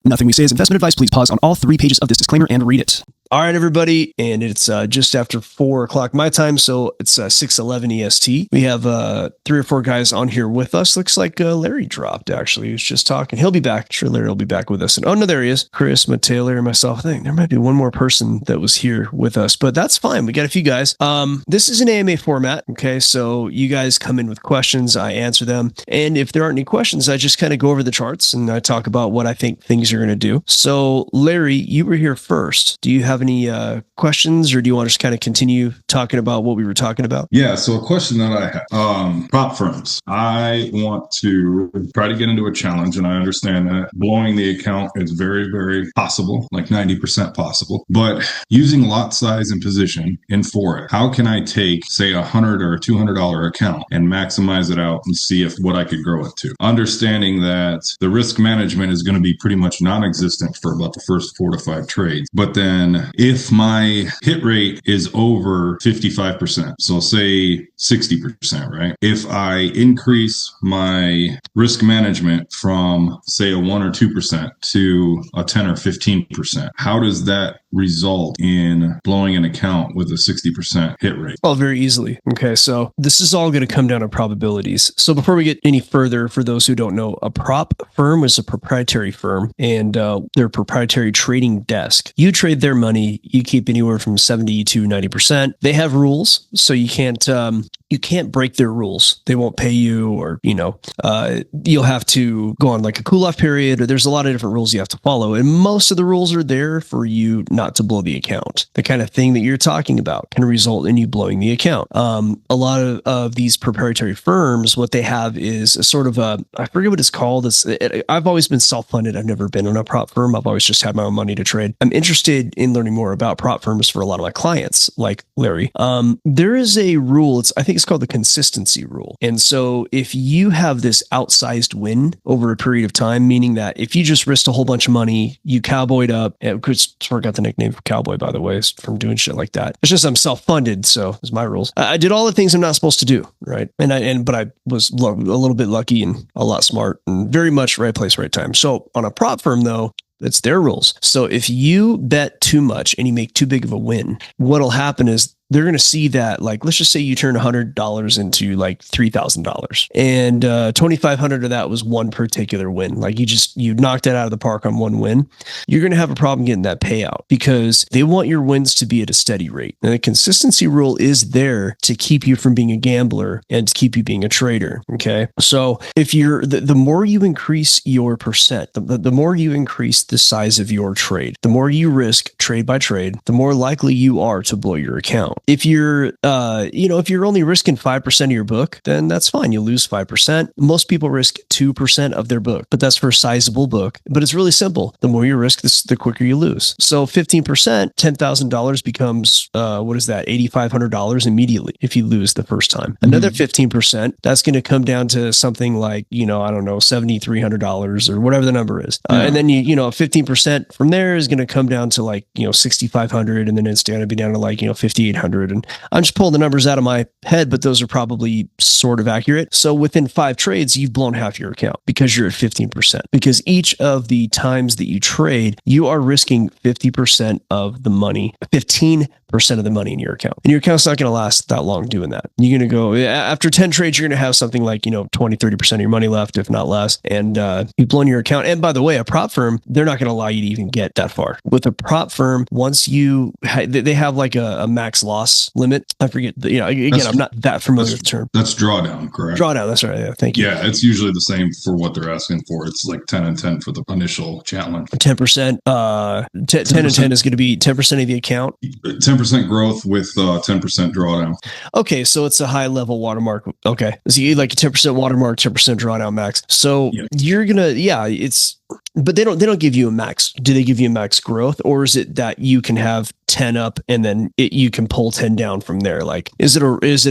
Nothing we say is investment advice. Please pause on all 3 pages of this disclaimer and read it. All right, everybody. And it's just after 4 o'clock my time. So it's 6:11 EST. We have 3 or 4 guys on here with us. Looks like Larry dropped, actually. He was just talking. He'll be back. Sure, Larry will be back with us. And oh, no, there he is. Chris, Mateo, Larry, myself. I think there might be one more person that was here with us, but that's fine. We got a few guys. This is an AMA format. Okay. So you guys come in with questions. I answer them. And if there aren't any questions, I just kind of go over the charts and I talk about what I think things are going to do. So Larry, you were here first. Do you have any questions, or do you want to just kind of continue talking about what we were talking about? Yeah, so a question that I have, prop firms. I want to try to get into a challenge, and I understand that blowing the account is very, very possible, like 90% possible. But using lot size and position in forex, how can I take, say, $100 or $200 account and maximize it out and see if what I could grow it to? Understanding that the risk management is going to be pretty much non-existent for about the first 4 to 5 trades. But then if my hit rate is over 55%, so say 60%, right? If I increase my risk management from say a 1 or 2% to a 10 or 15%, how does that result in blowing an account with a 60% hit rate? Well, very easily. Okay, so this is all going to come down to probabilities. So before we get any further, for those who don't know, a prop firm is a proprietary firm, and they're a proprietary trading desk. You trade their money, you keep anywhere from 70 to 90%. They have rules, so you can't break their rules. They won't pay you, or you'll have to go on like a cool-off period, or there's a lot of different rules you have to follow, and most of the rules are there for you not to blow the account. The kind of thing that you're talking about can result in you blowing the account. A lot of these proprietary firms, what they have is a sort of I forget what it's called. I've always been self-funded. I've never been in a prop firm. I've always just had my own money to trade. I'm interested in learning more about prop firms for a lot of my clients, like Larry. There is a rule. I think it's called the consistency rule. And so if you have this outsized win over a period of time, meaning that if you just risked a whole bunch of money, you cowboyed up, and Chris got the nickname for cowboy, by the way, from doing shit like that. It's just I'm self-funded, so it's my rules. I did all the things I'm not supposed to do, right? But I was a little bit lucky and a lot smart and very much right place, right time. So on a prop firm, though, it's their rules. So if you bet too much and you make too big of a win, what'll happen is they're going to see that, like, let's just say you turn $100 into like $3,000, and 2,500 of that was one particular win. Like you knocked it out of the park on one win. You're going to have a problem getting that payout because they want your wins to be at a steady rate. And the consistency rule is there to keep you from being a gambler and to keep you being a trader. Okay. So if you're, the more you increase your percent, the more you increase the size of your trade, the more you risk trade by trade, the more likely you are to blow your account. If you're, if you're only risking 5% of your book, then that's fine. You lose 5%. Most people risk 2% of their book, but that's for a sizable book. But it's really simple. The more you risk, the quicker you lose. So 15%, $10,000 becomes, $8,500 immediately if you lose the first time. Another 15%, that's going to come down to something like, $7,300 or whatever the number is. And then 15% from there is going to come down to like, $6,500, and then it's going to be down to like, $5,800. And I'm just pulling the numbers out of my head, but those are probably sort of accurate. So within 5 trades, you've blown half your account because you're at 15%. Because each of the times that you trade, you are risking 50% of the money, 15% of the money in your account. And your account's not going to last that long doing that. You're going to go, after 10 trades, you're going to have something like, 20, 30% of your money left, if not less. And you've blown your account. And by the way, a prop firm, they're not going to allow you to even get that far. With a prop firm, once they have like a max loss limit. I forget, I'm not that familiar with the term. That's drawdown, correct? Drawdown, that's right. Yeah, thank you. Yeah, it's usually the same for what they're asking for. It's like 10 and 10 for the initial challenge. 10%, 10 and 10 is going to be 10% of the account. 10% growth with 10% drawdown. Okay, so it's a high level watermark. Okay, so you like a 10% watermark, 10% drawdown max. So you're gonna, but they don't give you a max. Do they give you a max growth, or is it that you can have 10 up and then you can pull 10 down from there? Like, is it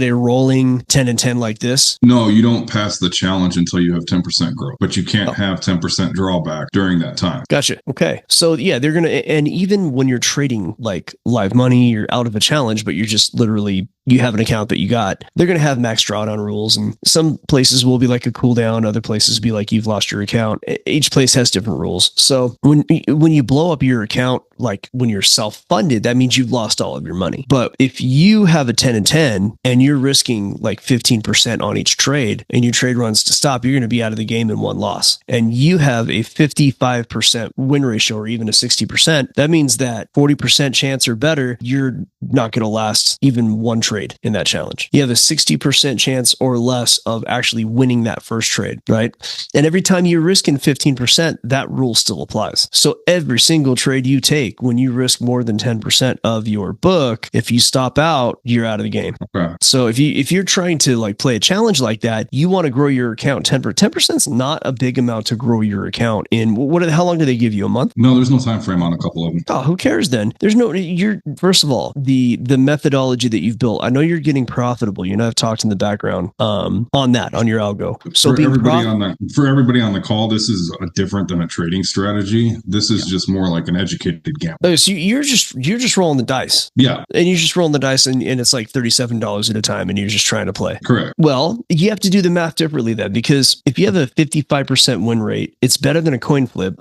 a rolling 10 and 10 like this? No, you don't pass the challenge until you have 10% growth, but you can't have 10% drawback during that time. Gotcha. Okay. So yeah, they're going to, and even when you're trading like live money, you're out of a challenge, but you're just literally you have an account that you got, they're going to have max drawdown rules. And some places will be like a cooldown. Other places will be like you've lost your account. Each place has different rules. So when you blow up your account, like when you're self-funded, that means you've lost all of your money. But if you have a 10 and 10 and you're risking like 15% on each trade and your trade runs to stop, you're going to be out of the game in one loss. And you have a 55% win ratio or even a 60%. That means that 40% chance or better, you're not going to last even one trade in that challenge. You have a 60% chance or less of actually winning that first trade, right? And every time you're risking 15%, that rule still applies. So every single trade you take, when you risk more than 10% of your book, if you stop out, you're out of the game. Okay. So if you're trying to like play a challenge like that, you want to grow your account 10%. 10% is not a big amount to grow your account in. How long do they give you? A month? No, there's no time frame on a couple of them. Oh, who cares then? First of all, the methodology that you've built, I know you're getting profitable. You know, I've talked in the background on your algo. So for everybody on the call, this is different than a trading strategy. This is just more like an educated gamble. Oh, so you're just rolling the dice. Yeah. And you're just rolling the dice and it's like $37 at a time and you're just trying to play. Correct. Well, you have to do the math differently then, because if you have a 55% win rate, it's better than a coin flip.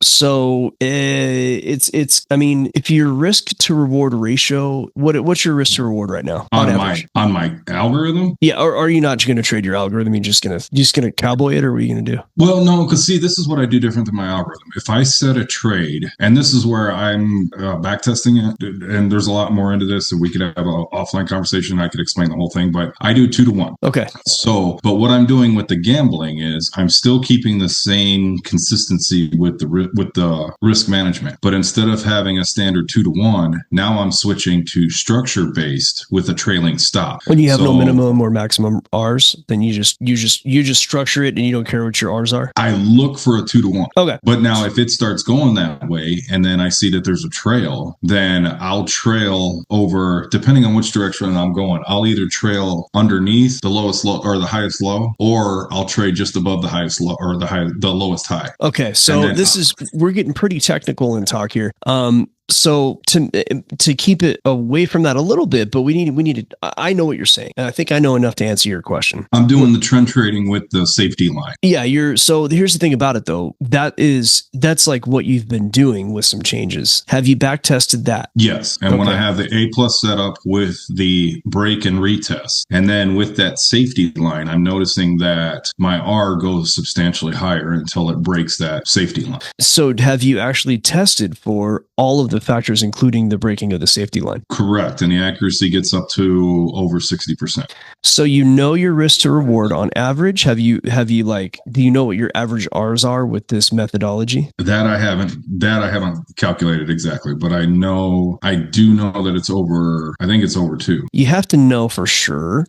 So I mean, if your risk to reward ratio, what's your risk to reward right now on my algorithm? Yeah. Or are you not going to trade your algorithm? You're just going to cowboy it, or what are you going to do? Well, no, because see, this is what I do different than my algorithm. If I set a trade, and this is where I'm back testing it, and there's a lot more into this, and we could have an offline conversation. I could explain the whole thing, but I do 2 to 1. Okay. So, but what I'm doing with the gambling is I'm still keeping the same consistency with the risk management, but instead of having a standard 2 to 1, now I'm switching to structure based with a trailing stop. When you have no minimum or maximum R's, then you just structure it and you don't care what your R's are. I look for a 2 to 1. Okay. But now if it starts going that way and then I see that there's a trail, then I'll trail over, depending on which direction I'm going. I'll either trail underneath the lowest low or the highest low, or I'll trade just above the highest low or the lowest high. Okay. So we're getting pretty technical in talk here. So to keep it away from that a little bit, but we need to, I know what you're saying. And I think I know enough to answer your question. I'm doing the trend trading with the safety line. Yeah. So here's the thing about it though. That's like what you've been doing with some changes. Have you back tested that? Yes. And when I have the A+ set up with the break and retest, and then with that safety line, I'm noticing that my R goes substantially higher until it breaks that safety line. So have you actually tested for all of the factors, including the breaking of the safety line? Correct. And the accuracy gets up to over 60%. So you know your risk to reward on average. Do you know what your average R's are with this methodology? That I haven't calculated exactly, but I do know that it's over, I think it's over 2. You have to know for sure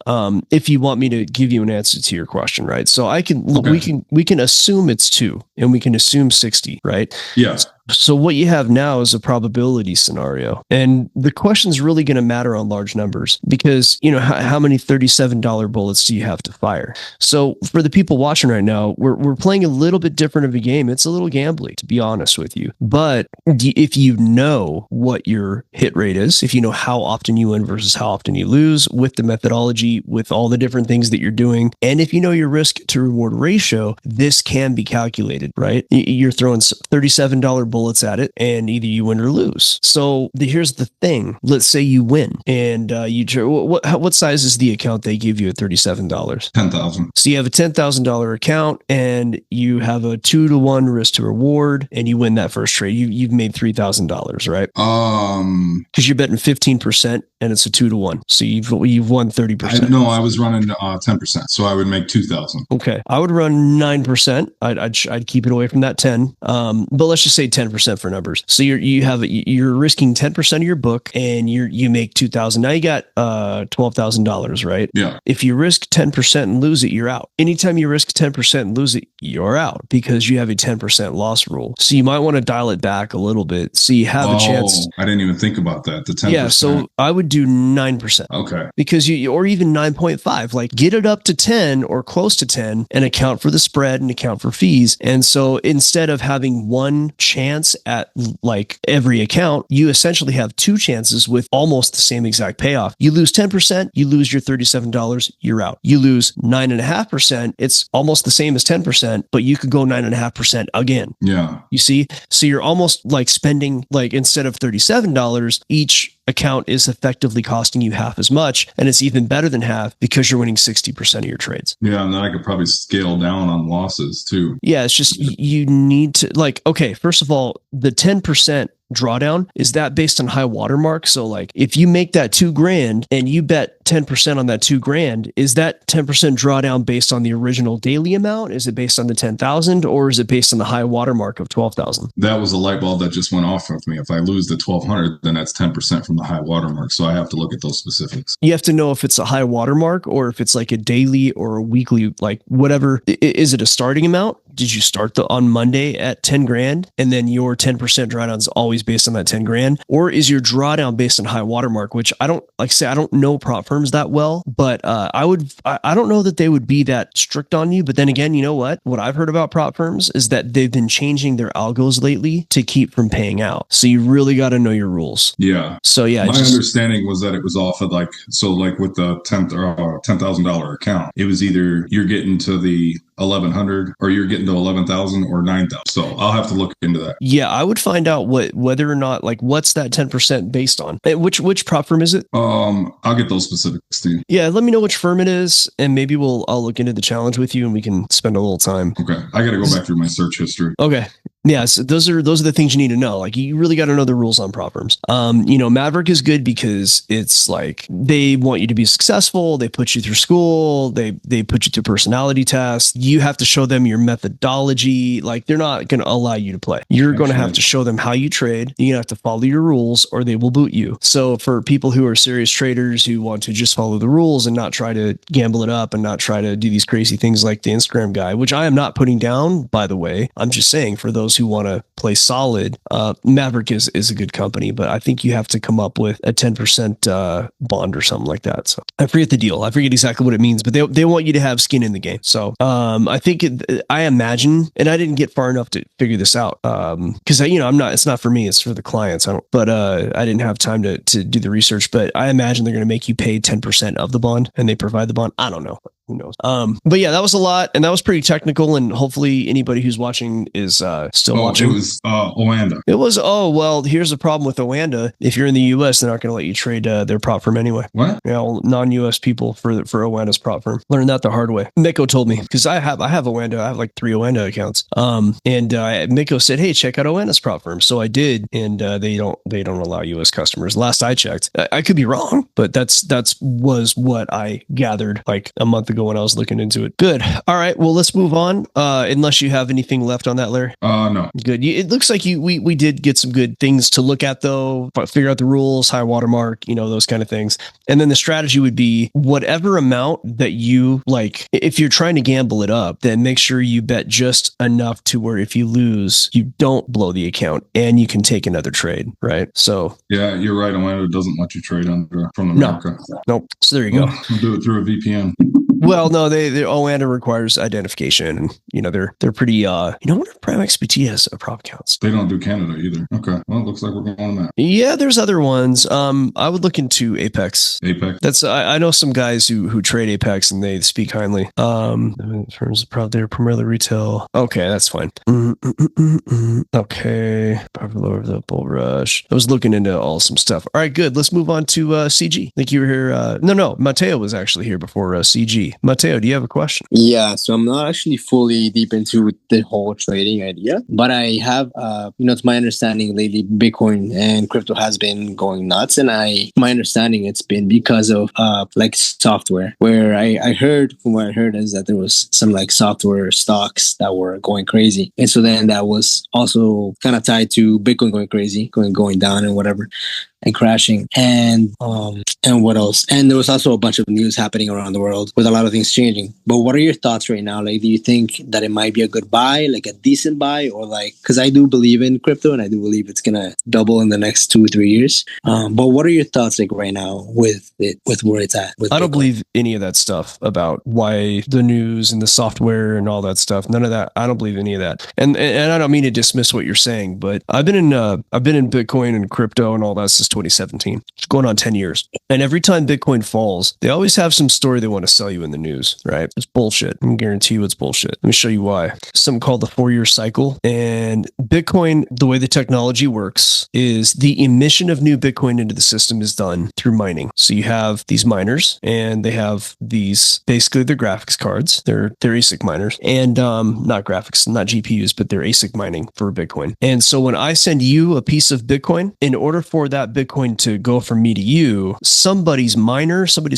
if you want me to give you an answer to your question, right? So we can assume it's 2 and we can assume 60, right? Yes. So what you have now is a probability scenario. And the question is really going to matter on large numbers because, how many $37 bullets do you have to fire? So for the people watching right now, we're playing a little bit different of a game. It's a little gambly, to be honest with you. But if you know what your hit rate is, if you know how often you win versus how often you lose with the methodology, with all the different things that you're doing, and if you know your risk to reward ratio, this can be calculated, right? You're throwing $37 bullets at it and either you win or lose. So here's the thing. Let's say you win and what size is the account they give you at $37? 10,000. So you have a $10,000 account and you have a 2 to 1 risk to reward and you win that first trade. You've made $3,000, right? Because you're betting 15% and it's a 2 to 1. So you've won 30%. I was running 10%. So I would make 2,000. Okay. I would run 9%. I'd keep it away from that 10. But let's just say 10% for numbers. So you're risking 10% of your book and you make 2,000. Now you got $12,000, right? Yeah. If you risk 10% and lose it, you're out. Anytime you risk 10% and lose it, you're out because you have a 10% loss rule. So you might want to dial it back a little bit so you have a chance. I didn't even think about that. The 10%. Yeah, so I would do 9%. Okay. Because or even 9.5, like get it up to 10 or close to 10 and account for the spread and account for fees. And so instead of having one chance at like every account, you essentially have two chances with almost the same exact payoff. You lose 10%, you lose your $37, you're out. You lose 9.5%, it's almost the same as 10%, but you could go 9.5% again. Yeah. You see? So you're almost like spending, like instead of $37, each account is effectively costing you half as much. And it's even better than half because you're winning 60% of your trades. Yeah. And then I could probably scale down on losses too. Yeah. It's just, you need to like, okay, first of all, the 10% drawdown, is that based on high watermark? So like if you make that $2,000 and you bet 10% on that $2,000, is that 10% drawdown based on the original daily amount? Is it based on the 10,000 or is it based on the high watermark of 12,000? That was a light bulb that just went off with me. If I lose the 1,200, then that's 10% from the high watermark. So I have to look at those specifics. You have to know if it's a high watermark or if it's like a daily or a weekly, like whatever. Is it a starting amount? Did you start on Monday at 10 grand and then your 10% drawdown is always based on that 10 grand? Or is your drawdown based on high watermark, which I don't like say, I don't know prop firms that well, but I don't know that they would be that strict on you. But then again, you know what I've heard about prop firms is that they've been changing their algos lately to keep from paying out. So you really got to know your rules. Yeah. So yeah, my understanding was that it was off of like with the $10,000 account, it was either you're getting to the 1,100 or you're getting to 11,000 or 9,000. So I'll have to look into that. Yeah, I would find out whether or not like what's that 10% based on. Which prop firm is it? I'll get those specifics to you. Yeah, let me know which firm it is, and maybe I'll look into the challenge with you, and we can spend a little time. Okay, I got to go back through my search history. Okay. Yeah, so those are the things you need to know. Like you really got to know the rules on prop firms. Maverick is good because it's like they want you to be successful. They put you through school. They put you through personality tests. You have to show them your methodology. Like they're not going to allow you to play. You're going to have to show them how you trade. You're going to have to follow your rules or they will boot you. So for people who are serious traders who want to just follow the rules and not try to gamble it up and not try to do these crazy things like the Instagram guy, which I am not putting down, by the way, I'm just saying for those who want to play solid, Maverick is a good company, but I think you have to come up with a 10% bond or something like that. So I forget the deal. I forget exactly what it means, but they want you to have skin in the game. So I think I imagine, and I didn't get far enough to figure this out because it's not for me, it's for the clients. I didn't have time to do the research, but I imagine they're going to make you pay 10% of the bond and they provide the bond. I don't know. Who knows? But yeah, that was a lot and that was pretty technical, and hopefully anybody who's watching is still watching. It was Oanda. It was, here's the problem with Oanda. If you're in the US, they're not going to let you trade their prop firm anyway. What? Non-US people for Oanda's prop firm. Learned that the hard way. Miko told me, because I have Oanda. I have like 3 Oanda accounts. And Miko said, hey, check out Oanda's prop firm. So I did, and they don't allow US customers. Last I checked. I could be wrong, but that's was what I gathered like a month ago when I was looking into it. Good. All right. Well, let's move on. Unless you have anything left on that, Larry. No. Good. It looks like we did get some good things to look at though. Figure out the rules, high watermark, those kind of things. And then the strategy would be whatever amount that you like. If you're trying to gamble it up, then make sure you bet just enough to where if you lose, you don't blow the account and you can take another trade. Right. So yeah, you're right. Oanda doesn't let you trade from America. Nope. So there you go. We'll do it through a VPN. Well, no, Oanda requires identification, and they're pretty. I wonder if Prime XPT has a prop accounts. They don't do Canada either. Okay, well, it looks like we're going on that. Yeah, there's other ones. I would look into Apex. That's I know some guys who trade Apex and they speak kindly. In terms of prop, they're primarily retail. Okay, that's fine. Okay, profit lower the bull rush. I was looking into some stuff. All right, good. Let's move on to CG. I think you were here. No, Mateo was actually here before CG. Mateo, do you have a question? Yeah, so I'm not actually fully deep into the whole trading idea, but I have, to my understanding lately, Bitcoin and crypto has been going nuts. And my understanding it's been because of like software, where I heard is that there was some like software stocks that were going crazy. And so then that was also kind of tied to Bitcoin going crazy, going down and whatever. and crashing. And what else? And there was also a bunch of news happening around the world with a lot of things changing. But what are your thoughts right now? Like, do you think that it might be a good buy, like a decent buy, or like, because I do believe in crypto and I do believe it's gonna double in the next 2-3 years. But what are your thoughts like right now with where it's at? With I don't Bitcoin? believe any of that stuff about why the news and the software and all that stuff. None of that. I don't believe any of that. And I don't mean to dismiss what you're saying, but I've been in Bitcoin and crypto and all that since 2017. It's going on 10 years. And every time Bitcoin falls, they always have some story they want to sell you in the news, right? It's bullshit. I can guarantee you it's bullshit. Let me show you why. Something called the 4-year cycle. And Bitcoin, the way the technology works is the emission of new Bitcoin into the system is done through mining. So you have these miners and they have these, basically they're graphics cards. They're ASIC miners and not graphics, not GPUs, but they're ASIC mining for Bitcoin. And so when I send you a piece of Bitcoin, in order for that Bitcoin to go from me to you, somebody's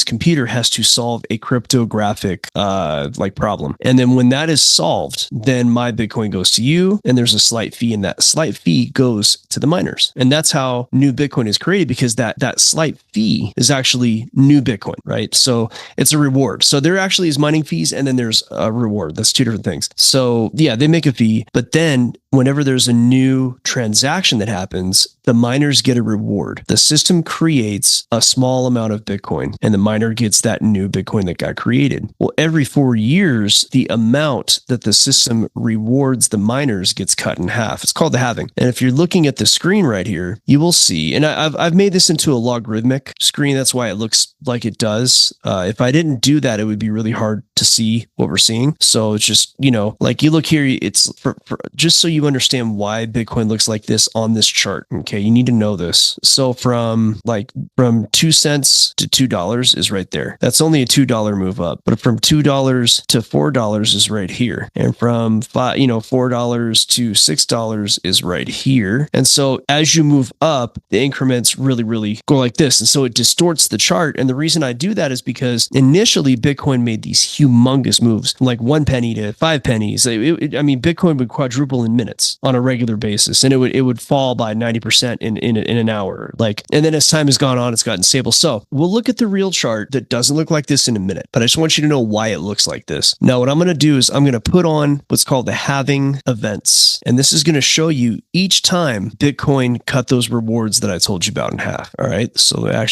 computer has to solve a cryptographic like problem. And then when that is solved, then my Bitcoin goes to you and there's a slight fee, and that slight fee goes to the miners. And that's how new Bitcoin is created, because that slight fee is actually new Bitcoin, right? So it's a reward. So there actually is mining fees and then there's a reward. That's two different things. So yeah, they make a fee, but then whenever there's a new transaction that happens, the miners get a reward. The system creates a small amount of Bitcoin and the miner gets that new Bitcoin that got created. Well, every 4 years, the amount that the system rewards the miners gets cut in half. It's called the halving. And if you're looking at the screen right here, you will see, and I've made this into a logarithmic screen. That's why it looks like it does. If I didn't do that, it would be really hard to see what we're seeing. So it's just, like you look here, it's for just so you understand why Bitcoin looks like this on this chart. Okay. You need to know this. So from 2 cents to $2 is right there. That's only a $2 move up, but from $2 to $4 is right here. And from $4 to $6 is right here. And so as you move up, the increments really, really go like this. And so it distorts the chart. And the reason I do that is because initially Bitcoin made these humongous moves, like 1 penny to 5 pennies. Bitcoin would quadruple in minutes on a regular basis, and it would fall by 90% in an hour. And then as time has gone on, it's gotten stable. So we'll look at the real chart that doesn't look like this in a minute, but I just want you to know why it looks like this. Now, what I'm going to do is I'm going to put on what's called the halving events, and this is going to show you each time Bitcoin cut those rewards that I told you about in half. All right. So I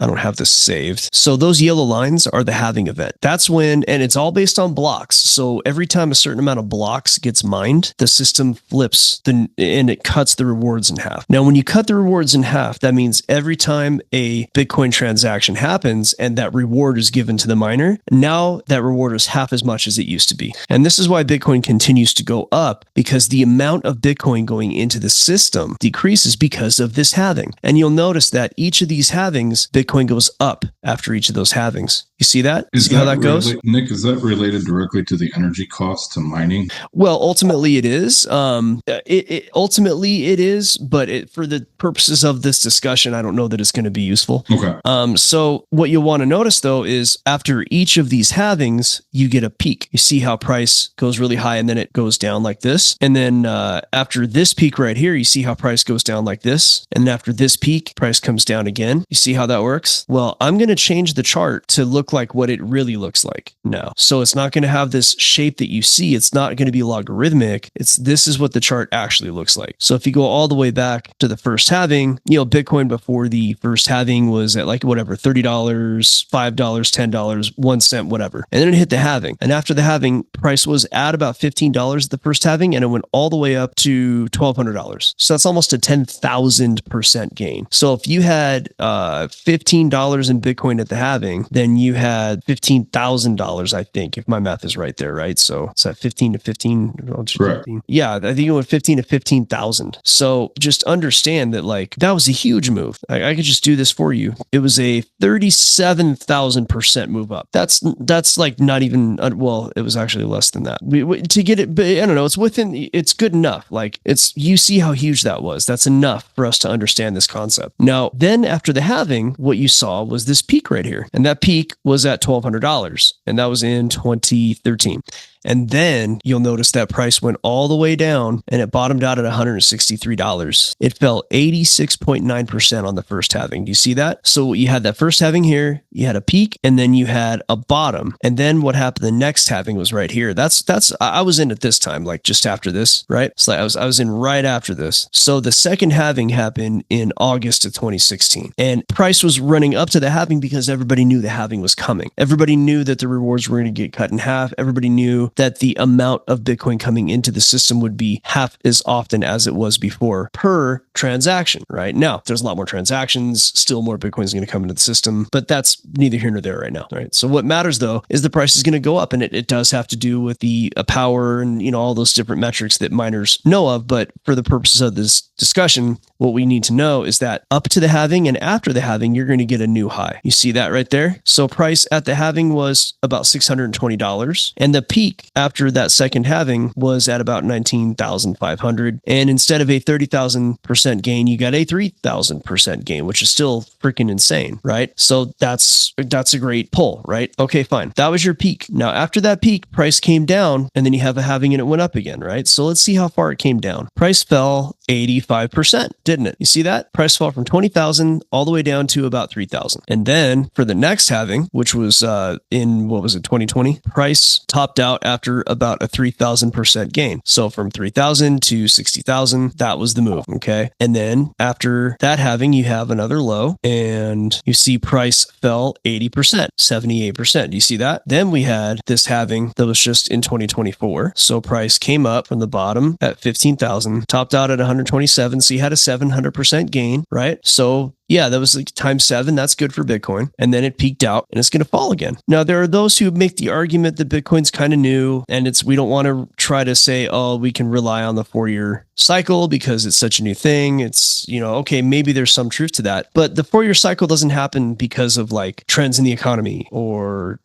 don't have this saved. So those yellow lines are the halving event. That's when, and it's all based on blocks. So every time a certain amount of blocks gets mined, the system flips and it cuts the rewards in half. Now, when you cut the rewards in half, that means every time a Bitcoin transaction happens and that reward is given to the miner, now that reward is half as much as it used to be. And this is why Bitcoin continues to go up, because the amount of Bitcoin going into the system decreases because of this halving. And you'll notice that each of these halvings, Bitcoin goes up after each of those halvings. You see that? See how that goes? Nick, is that related directly to the energy cost to mining? Well, ultimately it is. Ultimately it is, but for the purposes of this discussion, I don't know that it's going to be useful. Okay. So what you'll want to notice though is after each of these halvings, you get a peak. You see how price goes really high and then it goes down like this. And then after this peak right here, you see how price goes down like this. And after this peak, price comes down again. You see how that works? Well, I'm going to change the chart to look like what it really looks like now. So it's not going to have this shape that you see. It's not going to be logarithmic. This is what the chart actually looks like. So if you go all the way back to the first halving, Bitcoin before the first halving was at $30, $5, $10, 1 cent, whatever. And then it hit the halving. And after the halving, price was at about $15 at the first halving, and it went all the way up to $1,200. So that's almost a 10,000% gain. So if you had $15 in Bitcoin at the halving, then you had $15,000, I think, if my math is right there, right? So it's at 15 to 15. Correct. 15. Yeah, I think it went 15 to 15,000. So just understand that that was a huge move. I could just do this for you. It was a 37,000% move up. That's not even, it was actually less than that. To get it, but I don't know, it's good enough. You see how huge that was. That's enough for us to understand this concept. Now, then after the halving, what you saw was this peak right here. And that peak was at $1,200. And that was in 2013. And then you'll notice that price went all the way down and it bottomed out at $163. It fell 86.9% on the first halving. Do you see that? So you had that first halving here, you had a peak, and then you had a bottom. And then what happened the next halving was right here. I was in at this time, like just after this, right? So I was in right after this. So the second halving happened in August of 2016. And price was running up to the halving because everybody knew the halving was coming. Everybody knew that the rewards were going to get cut in half. Everybody knew that the amount of Bitcoin coming into the system would be half as often as it was before per transaction, right? Now, there's a lot more transactions, still more Bitcoin is going to come into the system, but that's neither here nor there right now, right? So what matters though is the price is going to go up, and it does have to do with the power and, you know, all those different metrics that miners know of. But for the purposes of this discussion, what we need to know is that up to the halving and after the halving, you're going to get a new high. You see that right there? So price at the halving was about $620, and the peak after that second halving was at about 19,500. And instead of a 30,000% gain, you got a 3,000% gain, which is still freaking insane, right? So that's a great pull, right? Okay, fine. That was your peak. Now, after that peak, price came down, and then you have a halving and it went up again, right? So let's see how far it came down. Price fell 85%, didn't it? You see that? Price fell from 20,000 all the way down to about 3,000. And then for the next halving, which was in, 2020, price topped out after about a 3,000% gain. So from 3,000 to 60,000, that was the move, okay? And then after that halving, you have another low, and you see price fell 80%, 78%. Do you see that? Then we had this halving that was just in 2024. So price came up from the bottom at 15,000, topped out at 127. So you had a 700% gain, right? So yeah, that was like times 7. That's good for Bitcoin. And then it peaked out and it's going to fall again. Now, there are those who make the argument that Bitcoin's kind of new, and we don't want to try to say, oh, we can rely on the 4-year cycle because it's such a new thing. It's, okay, maybe there's some truth to that. But the 4-year cycle doesn't happen because of like trends in the economy or,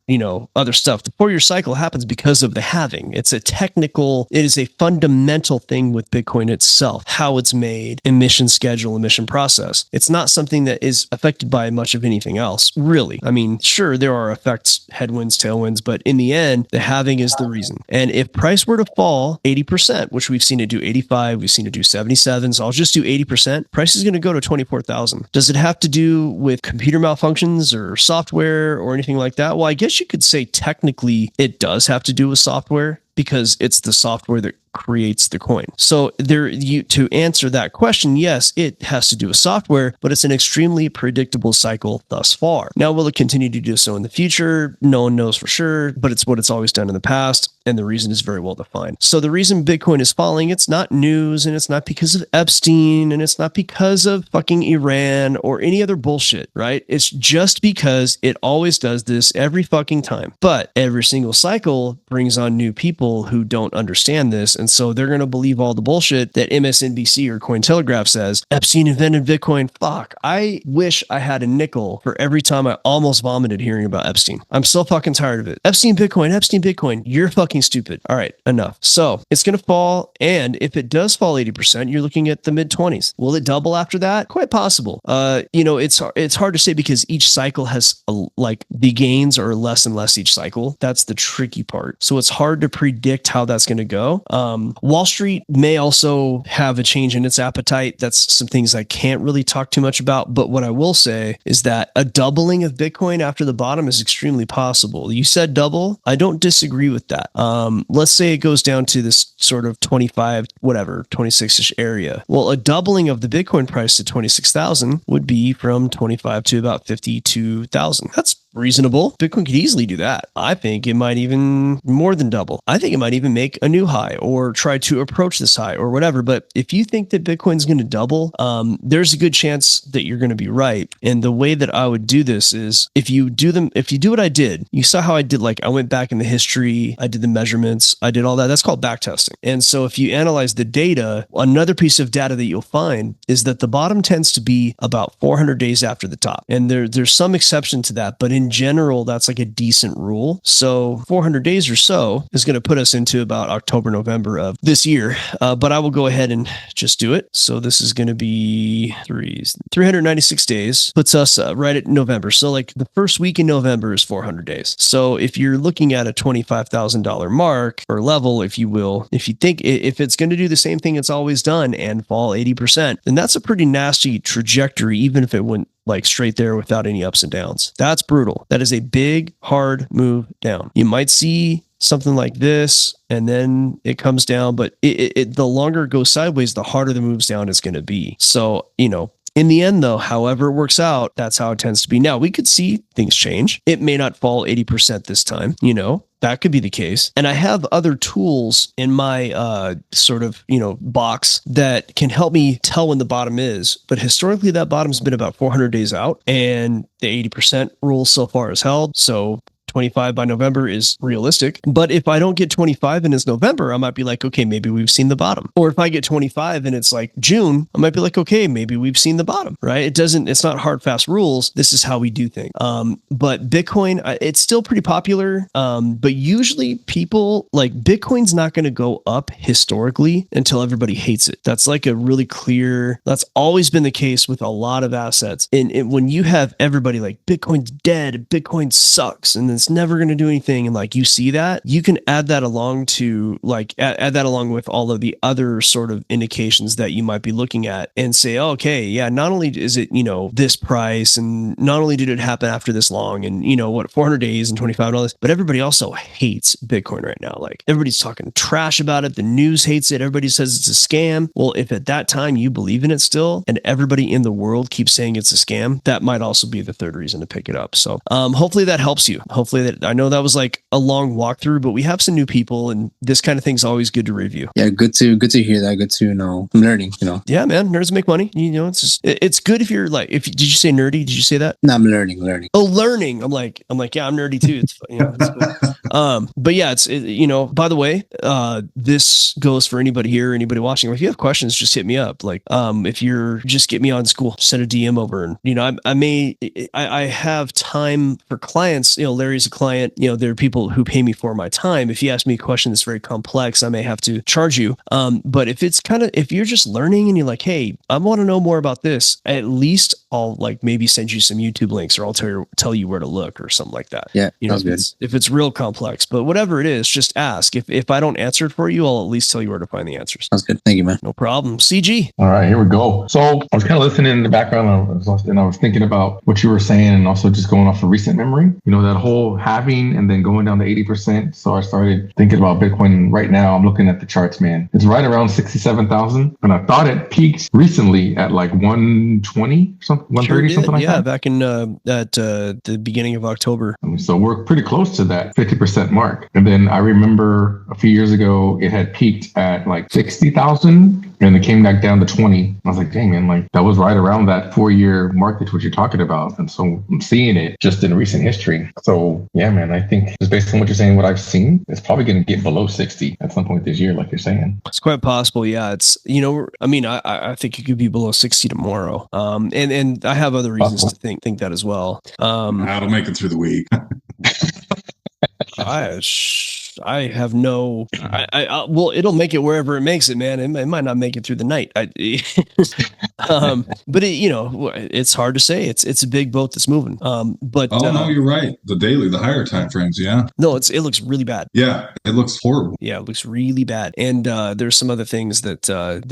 other stuff. The 4-year cycle happens because of the halving. It is a fundamental thing with Bitcoin itself, how it's made, emission schedule, emission process. It's not something that is affected by much of anything else, really. I mean, sure, there are effects, headwinds, tailwinds, but in the end, the halving is the reason. And if price were to fall 80%, which we've seen it do 85, we've seen it do 77, so I'll just do 80%, price is going to go to 24,000. Does it have to do with computer malfunctions or software or anything like that? Well, I guess you could say technically it does have to do with software, because it's the software that creates the coin. So to answer that question, yes, it has to do with software, but it's an extremely predictable cycle thus far. Now, will it continue to do so in the future? No one knows for sure, but it's what it's always done in the past, and the reason is very well defined. So the reason Bitcoin is falling, it's not news, and it's not because of Epstein, and it's not because of fucking Iran or any other bullshit, right? It's just because it always does this every fucking time. But every single cycle brings on new people who don't understand this, and so they're going to believe all the bullshit that MSNBC or Cointelegraph says. Epstein invented Bitcoin. Fuck. I wish I had a nickel for every time I almost vomited hearing about Epstein. I'm so fucking tired of it. Epstein Bitcoin. You're fucking stupid. All right, enough. So it's going to fall, and if it does fall 80%, you're looking at the mid-20s. Will it double after that? Quite possible. It's hard to say because each cycle has the gains are less and less each cycle. That's the tricky part. So it's hard to predict how that's going to go. Wall Street may also have a change in its appetite. That's some things I can't really talk too much about. But what I will say is that a doubling of Bitcoin after the bottom is extremely possible. You said double. I don't disagree with that. Let's say it goes down to this sort of 26-ish area. Well, a doubling of the Bitcoin price to 26,000 would be from 25 to about 52,000. That's reasonable. Bitcoin could easily do that. I think it might even more than double. I think it might even make a new high or try to approach this high or whatever. But if you think that Bitcoin's going to double, there's a good chance that you're going to be right. And the way that I would do this is if you do what I did, you saw how I did, I went back in the history, I did the measurements, I did all that. That's called backtesting. And so if you analyze the data, another piece of data that you'll find is that the bottom tends to be about 400 days after the top. And there's some exception to that, but in general, that's like a decent rule. So 400 days or so is going to put us into about October, November of this year. But I will go ahead and just do it. So this is going to be 396 days, puts us right at November. So like the first week in November is 400 days. So if you're looking at a $25,000 mark or level, if you will, if you think if it's going to do the same thing it's always done and fall 80%, then that's a pretty nasty trajectory, even if it went like straight there without any ups and downs. That's brutal. That is a big, hard move down. You might see something like this and then it comes down, but the longer it goes sideways, the harder the moves down is going to be. So, in the end, though, however it works out, that's how it tends to be. Now, we could see things change. It may not fall 80% this time, that could be the case. And I have other tools in my box that can help me tell when the bottom is. But historically, that bottom's been about 400 days out, and the 80% rule so far is held. So 25 by November is realistic. But if I don't get 25 and it's November, I might be like, okay, maybe we've seen the bottom. Or if I get 25 and it's like June, I might be like, okay, maybe we've seen the bottom, right? It's not hard, fast rules. This is how we do things. But Bitcoin, it's still pretty popular. But usually people like Bitcoin's not going to go up historically until everybody hates it. That's like a really clear, that's always been the case with a lot of assets. And when you have everybody like Bitcoin's dead, Bitcoin sucks, and it's never going to do anything, and like you see that, you can add that along to like add that along with all of the other sort of indications that you might be looking at and say, oh, okay, yeah, not only is it this price, and not only did it happen after this long, and 400 days and 25 and all this, but everybody also hates Bitcoin right now. Like everybody's talking trash about it, the news hates it, everybody says it's a scam. Well, if at that time you believe in it still, and everybody in the world keeps saying it's a scam, that might also be the third reason to pick it up. So hopefully that helps you. Hopefully that, I know that was like a long walkthrough, but we have some new people, and this kind of thing's always good to review. Yeah, good to hear that. Good to know. I'm learning. Yeah, man, nerds make money. It's just it's good if you're like, did you say nerdy? Did you say that? No, I'm learning. Oh, learning. I'm like, yeah, I'm nerdy too. It's it's cool. But yeah, by the way, this goes for anybody here, anybody watching. If you have questions, just hit me up. Like, if you're just get me on school, send a DM over, and I have time for clients. Larry's a client. There are people who pay me for my time. If you ask me a question that's very complex, I may have to charge you. But if you're just learning and you're like, hey, I want to know more about this, at least I'll like maybe send you some YouTube links, or I'll tell you where to look or something like that. Yeah, good. If it's real complex, but whatever it is, just ask. If I don't answer it for you, I'll at least tell you where to find the answers. Sounds good. Thank you, man. No problem. CG. All right, here we go. So I was kind of listening in the background, and I was thinking about what you were saying, and also just going off of recent memory. That whole halving and then going down to 80%. So I started thinking about Bitcoin. Right now, I'm looking at the charts, man. It's right around 67,000, and I thought it peaked recently at like 120 something, 130 something like that. Yeah, back in at the beginning of October. So we're pretty close to that 50% mark. And then I remember a few years ago, it had peaked at like 60,000. And it came back down to 20. I was like, dang, man, like that was right around that 4-year mark that's what you're talking about. And so I'm seeing it just in recent history. So yeah, man, I think just based on what you're saying, what I've seen, it's probably going to get below 60 at some point this year, like you're saying. It's quite possible. Yeah. It's, I think it could be below 60 tomorrow. And I have other reasons to think that as well. That'll make it through the week. I have no. Well, it'll make it wherever it makes it, man. It might not make it through the night. But it's hard to say. It's a big boat that's moving. But no, you're right. The higher time frames, yeah. No, it looks really bad. Yeah, it looks horrible. Yeah, it looks really bad. And there's some other things that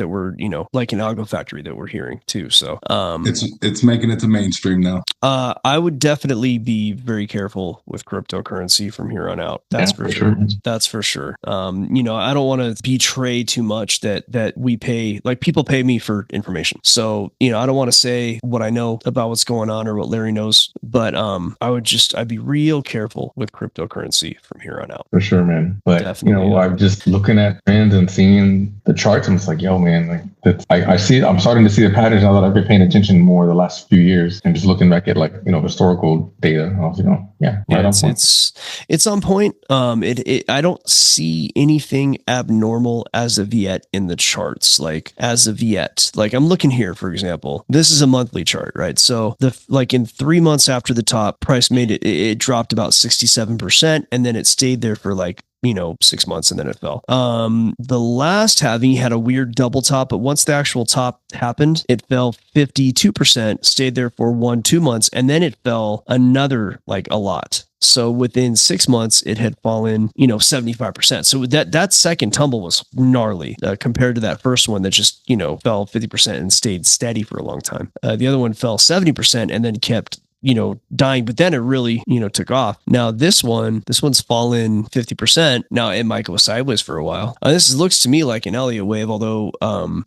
were like in Algo Factory that we're hearing too. So it's making it to mainstream now. I would definitely be very careful with cryptocurrency from here on out. That's for sure. That's for sure. I don't want to betray too much that we pay, like people pay me for information. So, I don't want to say what I know about what's going on or what Larry knows, but I'd be real careful with cryptocurrency from here on out. For sure, man. But, I'm just looking at trends and seeing the charts. I'm just like, yo, man, like I'm starting to see the patterns now that I've been paying attention more the last few years and just looking back at like, historical data. I was, right on point. It's on point. I don't see anything abnormal as of yet in the charts. Like as of yet, like I'm looking here, for example, this is a monthly chart, right? So in 3 months after the top, price made it dropped about 67%, and then it stayed there for 6 months, and then it fell. The last halving had a weird double top, but once the actual top happened, it fell 52%, stayed there for 1-2 months, and then it fell another a lot. So within 6 months, it had fallen, 75%. So that second tumble was gnarly compared to that first one that just, fell 50% and stayed steady for a long time. The other one fell 70% and then kept dying, but then it really, took off. Now this one's fallen 50%. Now it might go sideways for a while. This looks to me like an Elliott wave, although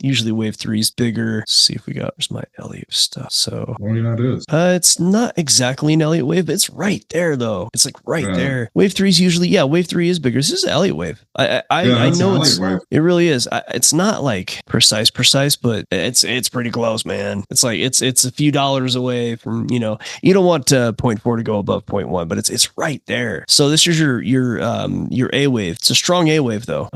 usually wave 3 is bigger. Let's see if where's my Elliott stuff. So it is. It's not exactly an Elliott wave, but it's right there though. It's there. Wave 3 is usually, wave 3 is bigger. This is an Elliott wave. I know it really is. It's not precise, but it's pretty close, man. It's it's a few dollars away from, you don't want 0.4 to go above 0.1, but it's right there. So this is your A wave. It's a strong A wave though.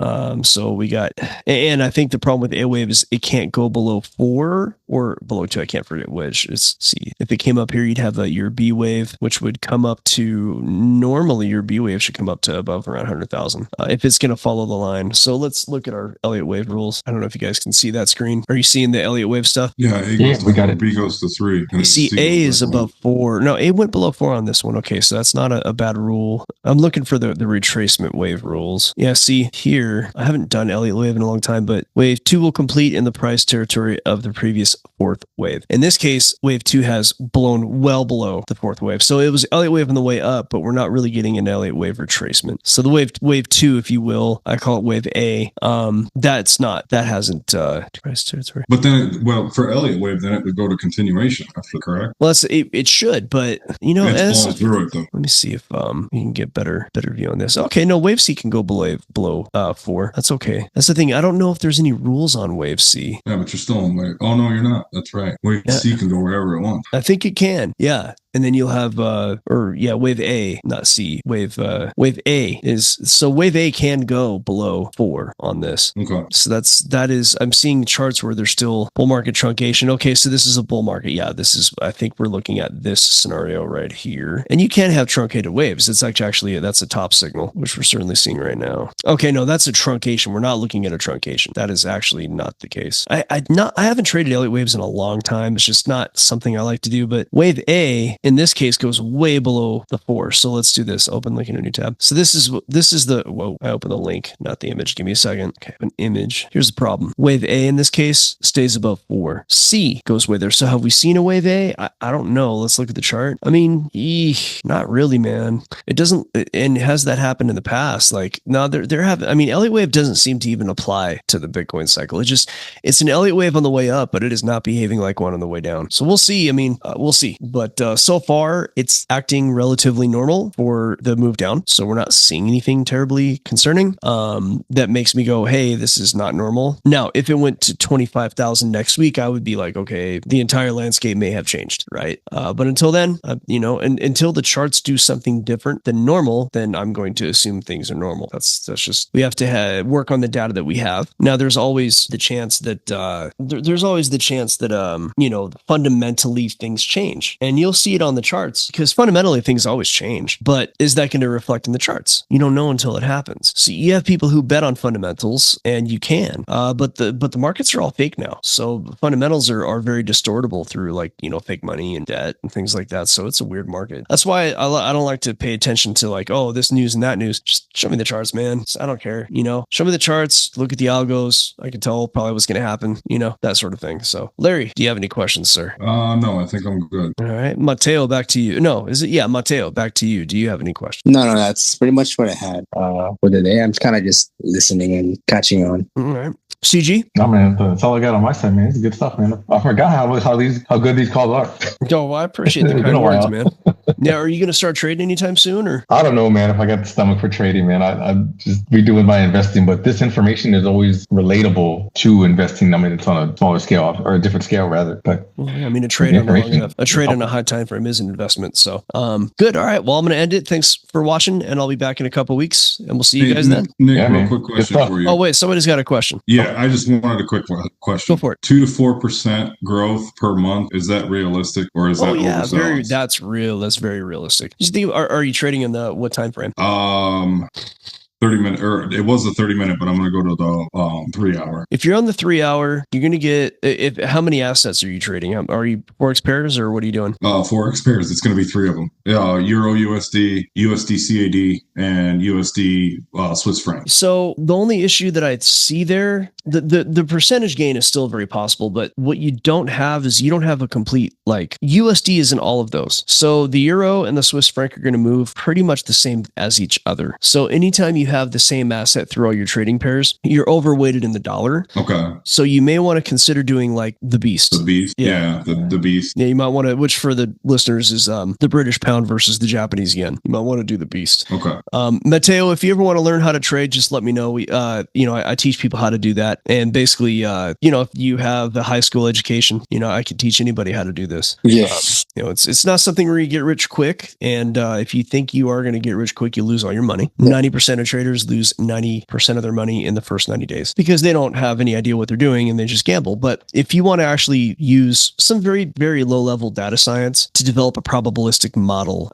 So we got, and I think the problem with A wave is it can't go below 4 or below 2. I can't forget which. See, if it came up here, you'd have your B wave, which would come up to, normally your B wave should come up to above around 100,000 if it's going to follow the line. So let's look at our Elliott wave rules. I don't know if you guys can see that screen. Are you seeing the Elliott wave stuff? Yeah, we got it. B goes to 3. You see A is above 4. No, A went below 4 on this one. Okay, so that's not a bad rule. I'm looking for the retracement wave rules. Yeah, see here, I haven't done Elliott wave in a long time, but wave 2 will complete in the price territory of the previous 4th wave. In this case, wave 2 has blown well below the 4th wave. So it was Elliott wave on the way up, but we're not really getting an Elliott wave retracement. So the wave 2, if you will, I call it wave A. That hasn't price territory. But then, for Elliott wave, then it would go to continuation after, correct? Well, it should, but it's falling through it though. Let me see if you can get better view on this. Okay, no, wave C can go below 4. That's okay. That's the thing. I don't know if there's any rules on wave C. Yeah, but you're still in wave. Oh no, you're not. That's right. Wave C can go wherever it wants. I think it can. Yeah. And then you'll have, wave A, not C. Wave A wave A can go below 4 on this. Okay. So I'm seeing charts where there's still bull market truncation. Okay, so this is a bull market. Yeah, I think we're looking at this scenario right here. And you can have truncated waves. It's actually, that's a top signal, which we're certainly seeing right now. Okay, no, that's a truncation. We're not looking at a truncation. That is actually not the case. I haven't traded Elliott waves in a long time. It's just not something I like to do, but wave A, in this case, goes way below the 4. So let's do this. Open link in a new tab. So this is I opened the link, not the image. Give me a second. Okay, an image. Here's the problem. Wave A in this case stays above 4. C goes way there. So have we seen a wave A? I don't know. Let's look at the chart. I mean, not really, man. It doesn't, and has that happened in the past? Elliott wave doesn't seem to even apply to the Bitcoin cycle. It's an Elliott wave on the way up, but it is not behaving like one on the way down. So we'll see. We'll see. But so far, it's acting relatively normal for the move down. So we're not seeing anything terribly concerning that makes me go, hey, this is not normal. Now, if it went to 25,000 next week, I would be like, okay, the entire landscape may have changed, right? But until then, and until the charts do something different than normal, then I'm going to assume things are normal. That's just, we have to work on the data that we have. Now, there's always the chance that fundamentally things change, and you'll see it on the charts because fundamentally things always change. But is that going to reflect in the charts? You don't know until it happens. So you have people who bet on fundamentals, and you can, but the markets are all fake now. So fundamentals are very distortable through fake money and debt and things like that. So it's a weird market. That's why I don't like to pay attention to this news and that news. Just show me the charts, man. I don't care. Show me the charts. Look at the algos. I can tell probably what's going to happen. That sort of thing. So Larry, do you have any questions, sir? No, I think I'm good. All right, Mateo, back to you. No, is it? Yeah, Mateo, back to you. Do you have any questions? No, that's pretty much what I had for the day. I'm kind of just listening and catching on. All right. CG? No, man, that's all I got on my side, man. It's good stuff, man. I forgot how good these calls are. Oh, well, I appreciate the kind words, man. Now, are you going to start trading anytime soon, or? I don't know, man, if I got the stomach for trading, man. I just be doing my investing, but this information is always relatable to investing. I mean, it's on a smaller scale or a different scale rather, but well, I mean, a trade on a high time frame is an investment. So, good. All right. Well, I'm going to end it. Thanks for watching, and I'll be back in a couple weeks, and we'll see you guys then. Nick, real quick question for you. Oh, wait, somebody's got a question. Yeah, I just wanted a quick question. Go for it. 2 to 4% growth per month. Is that realistic, or is that overzealous? That's real. That's very realistic. Just think, are you trading in what time frame? 30-minute, or it was a 30-minute, but I'm going to go to the 3-hour. If you're on the 3-hour, you're going to get, how many assets are you trading? Are you forex pairs, or what are you doing? Forex pairs. It's going to be 3 of them. Euro USD, USD CAD, and USD Swiss franc. So the only issue that I see there, the percentage gain is still very possible, but what you don't have is you don't have a complete, like, USD isn't all of those. So the euro and the Swiss franc are going to move pretty much the same as each other. So anytime you have the same asset through all your trading pairs, you're overweighted in the dollar. Okay. So you may want to consider doing like the beast. The beast. Yeah. The beast. Yeah. You might want to, which for the listeners is the British pound versus the Japanese yen. You might want to do the beast. Okay. Mateo, if you ever want to learn how to trade, just let me know. We, I teach people how to do that. And basically, if you have a high school education, I can teach anybody how to do this. Yes. It's not something where you get rich quick. And if you think you are going to get rich quick, you lose all your money. 90% of traders lose 90% of their money in the first 90 days because they don't have any idea what they're doing and they just gamble. But if you want to actually use some very, very low level data science to develop a probabilistic model,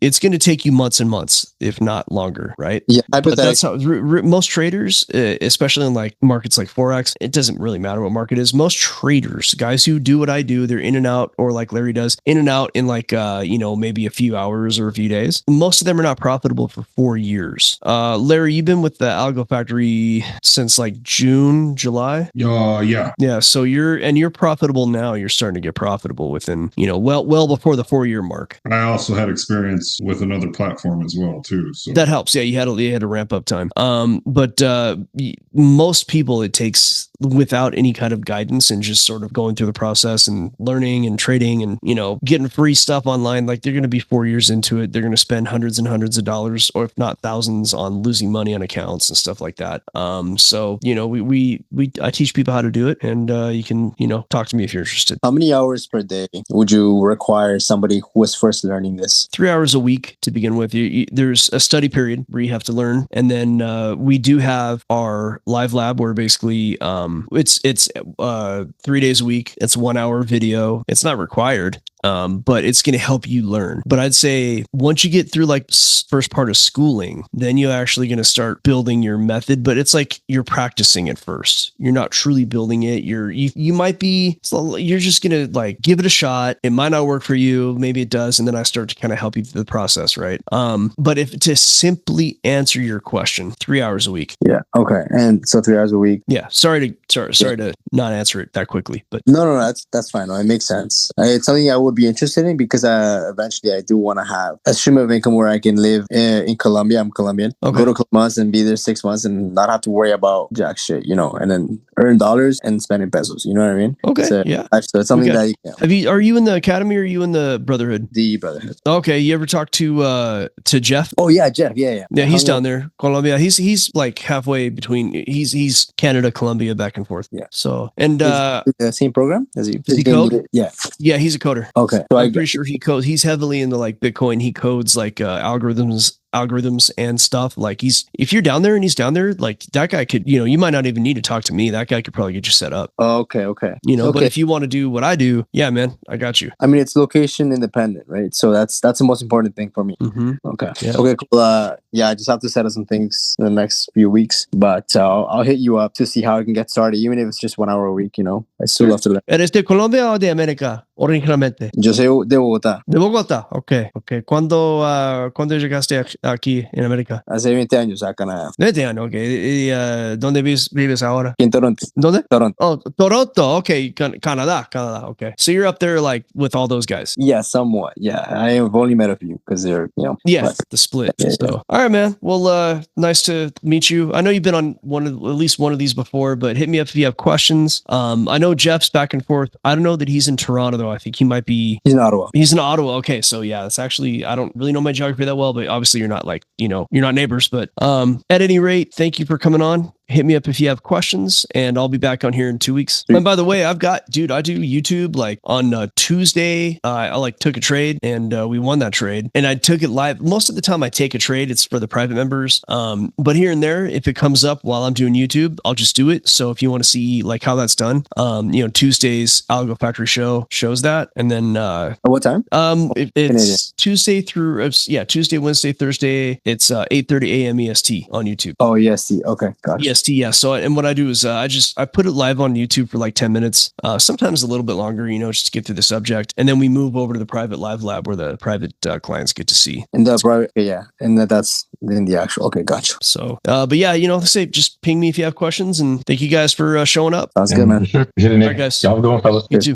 it's going to take you months and months, if not longer, right? Yeah, but that's how most traders, especially in like markets like forex, it doesn't really matter what market is. Most traders, guys who do what I do, they're in and out, or like Larry does, in and out in like maybe a few hours or a few days. Most of them are not profitable for 4 years. Larry, you've been with the Algo Factory since like June, July? Yeah. Yeah. So you're profitable now. You're starting to get profitable within, well before the 4-year mark. I also had experience with another platform as well too. So that helps. Yeah. You had a ramp up time. But most people, it takes, without any kind of guidance and just sort of going through the process and learning and trading and, getting free stuff online, like they're going to be 4 years into it. They're going to spend hundreds and hundreds of dollars, or if not thousands, on losing money on accounts and stuff like that. So, I teach people how to do it, and you can, talk to me if you're interested. How many hours per day would you require somebody who was first learning this? 3 hours a week to begin with. There's a study period where you have to learn. And then we do have our live lab where basically it's 3 days a week. It's 1 hour video. It's not required. But it's going to help you learn. But I'd say once you get through like first part of schooling, then you're actually going to start building your method. But it's like you're practicing it first. You're not truly building it. You might be, you're just going to like give it a shot. It might not work for you. Maybe it does. And then I start to kind of help you through the process, right? But if to simply answer your question, 3 hours a week. Yeah. Okay. And so 3 hours a week. Yeah. Sorry to not answer it that quickly, but no, that's fine. No, it makes sense. It's something I would be interested in because eventually I do want to have a stream of income where I can live in Colombia. I'm Colombian. Okay. Go to a couple months and be there 6 months and not have to worry about jack shit, and then earn dollars and spend in pesos. You know what I mean? Okay. So, yeah. So it's something that are you in the academy or are you in the Brotherhood? The Brotherhood. Okay. You ever talk to Jeff? Oh yeah, Jeff. Yeah. Yeah, he's down there, Colombia. He's like halfway between. He's Canada, Colombia, back and forth. Yeah. So and the same program? Does he code? Yeah. Yeah, he's a coder. Okay. So I'm pretty sure he codes. He's heavily into like Bitcoin. He codes like algorithms and stuff. Like if you're down there and he's down there, like that guy could, you might not even need to talk to me. That guy could probably get you set up. Okay. But if you want to do what I do, yeah, man, I got you. I mean, it's location independent, right? So that's the most important thing for me. Mm-hmm. Okay. Yeah. Okay, cool. I just have to set up some things in the next few weeks, but I'll hit you up to see how I can get started, even if it's just 1 hour a week, I still love to learn. ¿Eres de Colombia o de América? Originalmente. Yo soy de Bogotá. De Bogotá. Okay. ¿Cuándo llegaste aquí en América? Hace 20 años acá nada. 20 años, ok. ¿Y dónde vives ahora? En Toronto. ¿Dónde? Toronto. Oh, Toronto. Okay, Canada. Okay. So you're up there like with all those guys. Yeah, somewhat. Yeah, I have only met a few because they're, Yeah, but- the split. Yeah, So, all right, man. Well, nice to meet you. I know you've been on at least one of these before, but hit me up if you have questions. I know Jeff's back and forth. I don't know that he's in Toronto though. I think he might be. He's in Ottawa. He's in Ottawa. Okay, so yeah, it's actually I don't really know my geography that well, but obviously you're not like you're not neighbors. But at any rate, thank you for coming on. Hit me up if you have questions, and I'll be back on here in 2 weeks. And by the way, I do YouTube like on Tuesday. I like took a trade, and we won that trade, and I took it live. Most of the time I take a trade, it's for the private members. But here and there, if it comes up while I'm doing YouTube, I'll just do it. So if you want to see like how that's done, Tuesday's Algo Factory shows that, and then At what time? it's Tuesday through Tuesday, Wednesday, Thursday. It's 8:30 AM EST on YouTube. Oh, yes. Okay, gotcha. EST, yeah. So, and what I do is I put it live on YouTube for like 10 minutes, sometimes a little bit longer, just to get through the subject. And then we move over to the private live lab where the private clients get to see. And the private, yeah. And that's then the actual, okay, gotcha. So, but yeah, let's say just ping me if you have questions, and thank you guys for showing up. Sounds good, man. Sure. Appreciate it, Nick. All right, guys. Y'all have a good one, fellas. You too.